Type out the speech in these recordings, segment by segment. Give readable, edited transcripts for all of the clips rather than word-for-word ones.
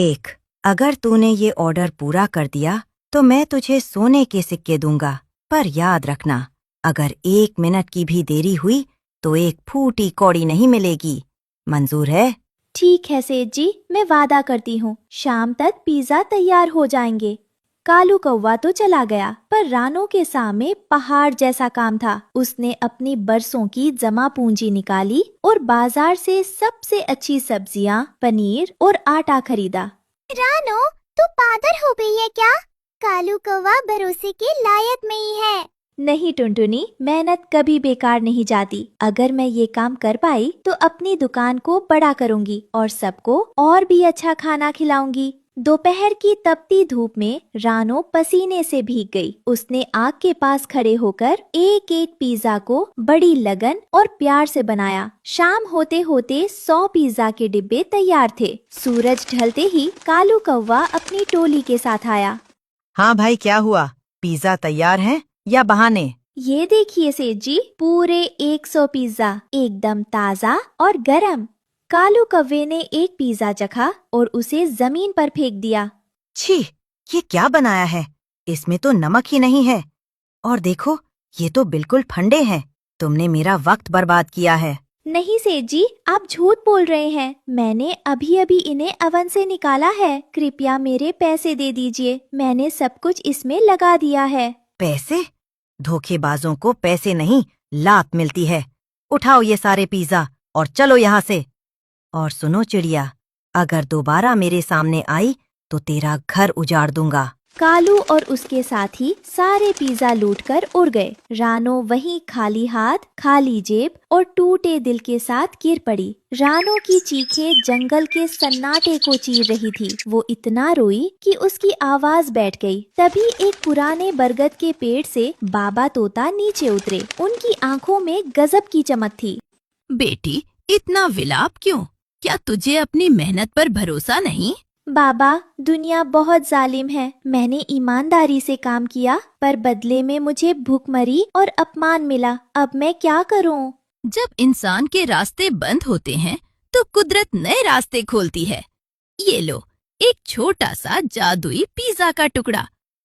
एक, अगर तूने ये ऑर्डर पूरा कर दिया तो मैं तुझे सोने के सिक्के दूंगा, पर याद रखना, अगर 1 मिनट की भी देरी हुई तो एक फूटी कौड़ी नहीं मिलेगी। मंजूर है? ठीक है सेठ जी, मैं वादा करती हूँ शाम तक पिज्जा तैयार हो जाएंगे। कालू कौवा तो चला गया, पर रानो के सामने पहाड़ जैसा काम था। उसने अपनी बरसों की जमा पूंजी निकाली और बाजार से सबसे अच्छी सब्जियां, पनीर और आटा खरीदा। रानो, तू पागल हो गई है क्या? कालू कौवा भरोसे के लायक नहीं है। नहीं टुनटुनी, मेहनत कभी बेकार नहीं जाती। अगर मैं ये काम कर पाई तो अपनी दुकान को बड़ा करूंगी और सबको और भी अच्छा खाना खिलाऊंगी। दोपहर की तपती धूप में रानो पसीने से भीग गई। उसने आग के पास खड़े होकर एक एक पिज्जा को बड़ी लगन और प्यार से बनाया। शाम होते होते 100 पिज्जा के डिब्बे तैयार थे। सूरज ढलते ही कालू कौवा अपनी टोली के साथ आया। हाँ भाई, क्या हुआ? पिज्जा तैयार है या बहाने? ये देखिए सेठ जी, पूरे 100 पिज्जा, एकदम ताजा और गरम। कालू कौवे ने एक पिज्जा चखा और उसे जमीन पर फेंक दिया। छी, ये क्या बनाया है? इसमें तो नमक ही नहीं है। और देखो, ये तो बिल्कुल फंडे हैं। तुमने मेरा वक्त बर्बाद किया है। नहीं सेठ जी, आप झूठ बोल रहे हैं। मैंने अभी अभी इन्हें अवन से निकाला है। कृपया मेरे पैसे दे दीजिए। मैंने सब कुछ इसमें लगा दिया है। पैसे? धोखेबाजों को पैसे नहीं, लात मिलती है। उठाओ ये सारे पिज्जा और चलो यहाँ से। और सुनो चिड़िया, अगर दोबारा मेरे सामने आई तो तेरा घर उजाड़ दूंगा। कालू और उसके साथी सारे पिज्जा लूटकर उड़ गए। रानो वहीं खाली हाथ, खाली जेब और टूटे दिल के साथ गिर पड़ी। रानो की चीखें जंगल के सन्नाटे को चीर रही थी। वो इतना रोई कि उसकी आवाज बैठ गई। तभी एक पुराने बरगद के पेड़ से बाबा तोता नीचे उतरे। उनकी आंखों में गजब की चमक थी। बेटी, इतना विलाप क्यों? क्या तुझे अपनी मेहनत पर भरोसा नहीं? बाबा, दुनिया बहुत जालिम है। मैंने ईमानदारी से काम किया, पर बदले में मुझे भूखमरी और अपमान मिला। अब मैं क्या करूं? जब इंसान के रास्ते बंद होते हैं तो कुदरत नए रास्ते खोलती है। ये लो, एक छोटा सा जादुई पिज्जा का टुकड़ा।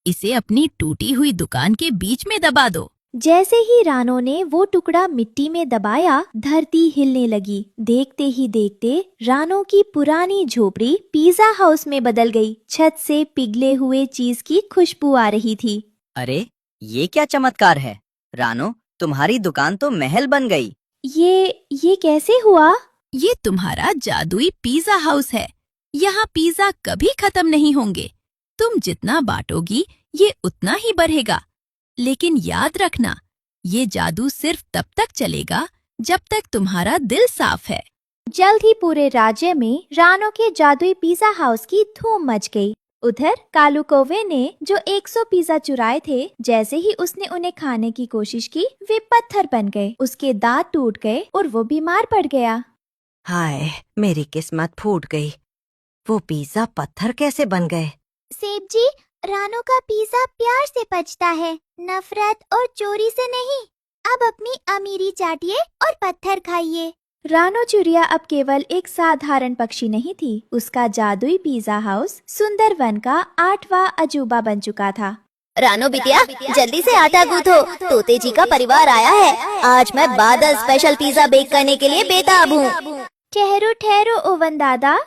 इसे अपनी टूटी हुई दुकान के बीच में दबा दो। जैसे ही रानो ने वो टुकड़ा मिट्टी में दबाया, धरती हिलने लगी। देखते ही देखते रानो की पुरानी झोपड़ी पिज्जा हाउस में बदल गई। छत से पिघले हुए चीज की खुशबू आ रही थी। अरे, ये क्या चमत्कार है? रानो, तुम्हारी दुकान तो महल बन गई। ये कैसे हुआ? ये तुम्हारा जादुई पिज्जा हाउस है। यहाँ पिज्जा कभी खत्म नहीं होंगे। तुम जितना बांटोगी ये उतना ही बढ़ेगा। लेकिन याद रखना, ये जादू सिर्फ तब तक चलेगा जब तक तुम्हारा दिल साफ है। जल्द ही पूरे राज्य में रानो के जादुई पिज्जा हाउस की धूम मच गई। उधर कालू कौवे ने जो 100 पिज्जा चुराए थे, जैसे ही उसने उन्हें खाने की कोशिश की, वे पत्थर बन गए। उसके दांत टूट गए और वो बीमार पड़ गया। हाय, मेरी किस्मत फूट गई। वो पिज्जा पत्थर कैसे बन गए? सेठ जी, रानो का पिज्जा प्यार से पचता है, नफरत और चोरी से नहीं। अब अपनी अमीरी चाटिए और पत्थर खाइए। रानो चिड़िया अब केवल एक साधारण पक्षी नहीं थी। उसका जादुई पिज्जा हाउस सुंदर वन का 8वां अजूबा बन चुका था। रानो बिटिया, जल्दी से आटा गूंथो, तोते जी का परिवार आया है। आज मैं बादल स्पेशल पिज्जा बेक करने के लिए बेताब हूँ। ठहरो ठहरो ओवन दादा,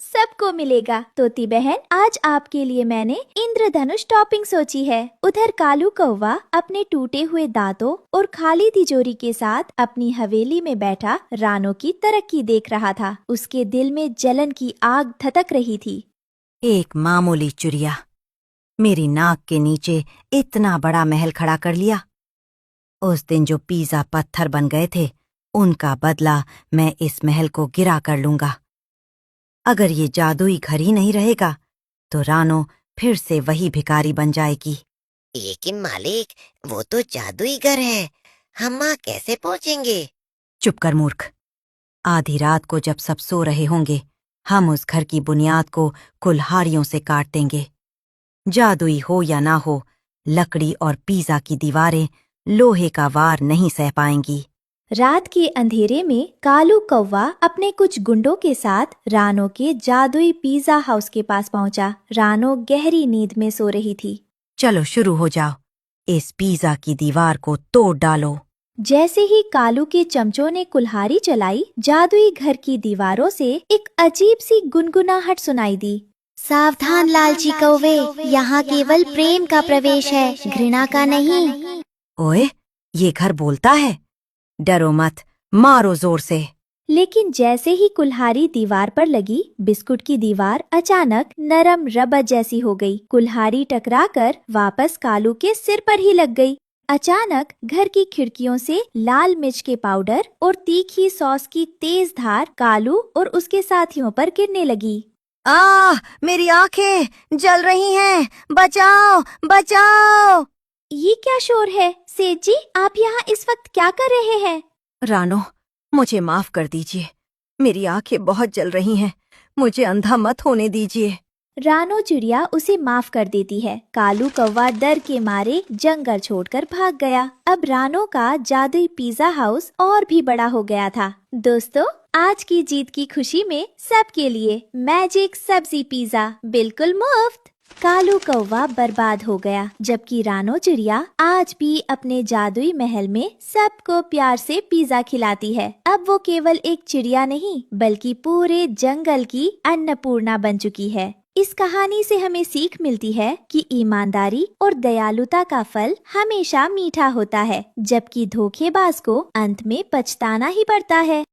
सबको मिलेगा। तोती बहन, आज आपके लिए मैंने इंद्रधनुष टॉपिंग सोची है। उधर कालू कौवा अपने टूटे हुए दांतों और खाली तिजोरी के साथ अपनी हवेली में बैठा रानो की तरक्की देख रहा था। उसके दिल में जलन की आग धधक रही थी। एक मामूली चिड़िया मेरी नाक के नीचे इतना बड़ा महल खड़ा कर लिया। उस दिन जो पिज्जा पत्थर बन गए थे, उनका बदला मैं इस महल को गिरा कर लूंगा। अगर ये जादुई घर ही नहीं रहेगा तो रानो फिर से वही भिखारी बन जाएगी। लेकिन मालिक, वो तो जादुई घर है, हम वहाँ कैसे पहुँचेंगे? चुप कर मूर्ख। आधी रात को जब सब सो रहे होंगे, हम उस घर की बुनियाद को कुल्हाड़ियों से काट देंगे। जादुई हो या ना हो, लकड़ी और पिज्जा की दीवारें लोहे का वार नहीं सह पाएंगी। रात के अंधेरे में कालू कौवा अपने कुछ गुंडों के साथ रानो के जादुई पिज्जा हाउस के पास पहुंचा। रानो गहरी नींद में सो रही थी। चलो शुरू हो जाओ, इस पिज्जा की दीवार को तोड़ डालो। जैसे ही कालू के चमचों ने कुल्हाड़ी चलाई, जादुई घर की दीवारों से एक अजीब सी गुनगुनाहट सुनाई दी। सावधान लालची कौवे, यहाँ केवल प्रेम का प्रवेश है, घृणा का नहीं। ओए, ये घर बोलता है, डरो मत, मारो जोर से। लेकिन जैसे ही कुल्हाड़ी दीवार पर लगी, बिस्कुट की दीवार अचानक नरम रबर जैसी हो गई। कुल्हाड़ी टकराकर वापस कालू के सिर पर ही लग गई। अचानक घर की खिड़कियों से लाल मिर्च के पाउडर और तीखी सॉस की तेज धार कालू और उसके साथियों पर गिरने लगी। मेरी आंखें जल रही हैं, बचाओ बचाओ। ये क्या शोर है? सेठ जी, आप यहाँ इस वक्त क्या कर रहे हैं? रानो, मुझे माफ कर दीजिए, मेरी आंखें बहुत जल रही हैं, मुझे अंधा मत होने दीजिए। रानो चिड़िया उसे माफ कर देती है। कालू कौवा डर के मारे जंगल छोड़कर भाग गया। अब रानो का जादुई पिज्जा हाउस और भी बड़ा हो गया था। दोस्तों, आज की जीत की खुशी में सबके लिए मैजिक सब्जी पिज्जा बिल्कुल मुफ्त। कालू कौवा बर्बाद हो गया, जबकि रानो चिड़िया आज भी अपने जादुई महल में सबको प्यार से पिज्जा खिलाती है। अब वो केवल एक चिड़िया नहीं, बल्कि पूरे जंगल की अन्नपूर्णा बन चुकी है। इस कहानी से हमें सीख मिलती है कि ईमानदारी और दयालुता का फल हमेशा मीठा होता है, जबकि धोखेबाज को अंत में पछताना ही पड़ता है।